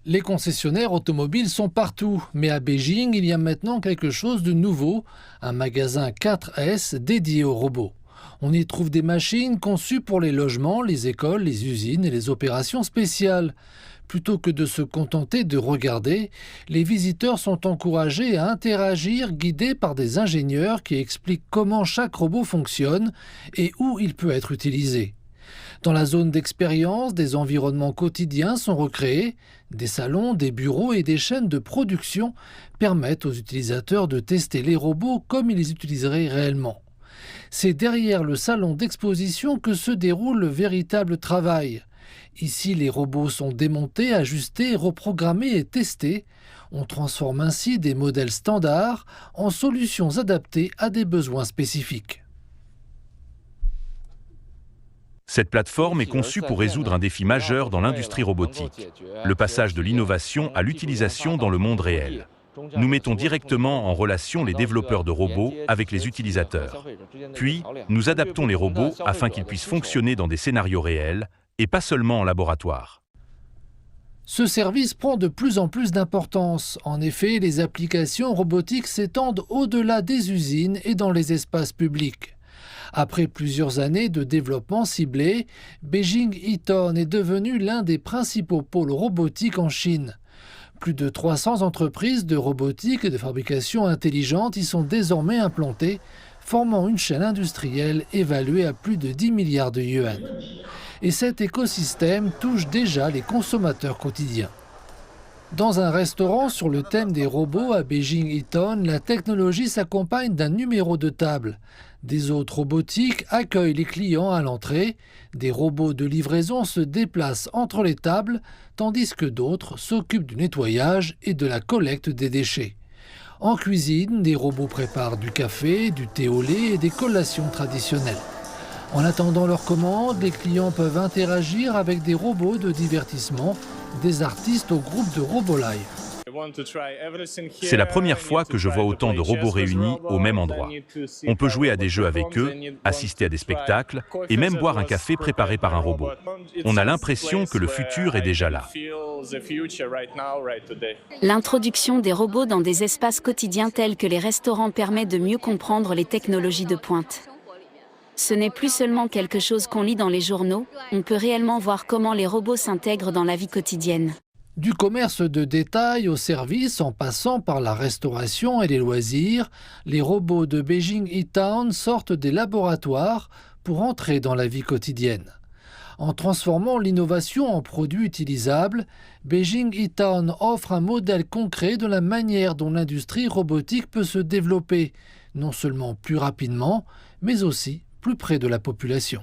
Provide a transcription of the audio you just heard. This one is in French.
Les concessionnaires automobiles sont partout, mais à Beijing, il y a maintenant quelque chose de nouveau, un magasin 4S dédié aux robots. On y trouve des machines conçues pour les logements, les écoles, les usines et les opérations spéciales. Plutôt que de se contenter de regarder, les visiteurs sont encouragés à interagir, guidés par des ingénieurs qui expliquent comment chaque robot fonctionne et où il peut être utilisé. Dans la zone d'expérience, des environnements quotidiens sont recréés, des salons, des bureaux et des chaînes de production permettent aux utilisateurs de tester les robots comme ils les utiliseraient réellement. C'est derrière le salon d'exposition que se déroule le véritable travail. Ici, les robots sont démontés, ajustés, reprogrammés et testés. On transforme ainsi des modèles standards en solutions adaptées à des besoins spécifiques. Cette plateforme est conçue pour résoudre un défi majeur dans l'industrie robotique, le passage de l'innovation à l'utilisation dans le monde réel. Nous mettons directement en relation les développeurs de robots avec les utilisateurs. Puis, nous adaptons les robots afin qu'ils puissent fonctionner dans des scénarios réels et pas seulement en laboratoire. Ce service prend de plus en plus d'importance. En effet, les applications robotiques s'étendent au-delà des usines et dans les espaces publics. Après plusieurs années de développement ciblé, Beijing Eaton est devenu l'un des principaux pôles robotiques en Chine. Plus de 300 entreprises de robotique et de fabrication intelligente y sont désormais implantées, formant une chaîne industrielle évaluée à plus de 10 milliards de yuans. Et cet écosystème touche déjà les consommateurs quotidiens. Dans un restaurant sur le thème des robots à Beijing Eaton, la technologie s'accompagne d'un numéro de table. Des hôtes robotiques accueillent les clients à l'entrée, des robots de livraison se déplacent entre les tables, tandis que d'autres s'occupent du nettoyage et de la collecte des déchets. En cuisine, des robots préparent du café, du thé au lait et des collations traditionnelles. En attendant leur commande, les clients peuvent interagir avec des robots de divertissement, des artistes au groupe de RoboLive. C'est la première fois que je vois autant de robots réunis au même endroit. On peut jouer à des jeux avec eux, assister à des spectacles et même boire un café préparé par un robot. On a l'impression que le futur est déjà là. L'introduction des robots dans des espaces quotidiens tels que les restaurants permet de mieux comprendre les technologies de pointe. Ce n'est plus seulement quelque chose qu'on lit dans les journaux, on peut réellement voir comment les robots s'intègrent dans la vie quotidienne. Du commerce de détail au service, en passant par la restauration et les loisirs, les robots de Beijing Eaton sortent des laboratoires pour entrer dans la vie quotidienne. En transformant l'innovation en produits utilisables, Beijing Eaton offre un modèle concret de la manière dont l'industrie robotique peut se développer, non seulement plus rapidement, mais aussi plus près de la population.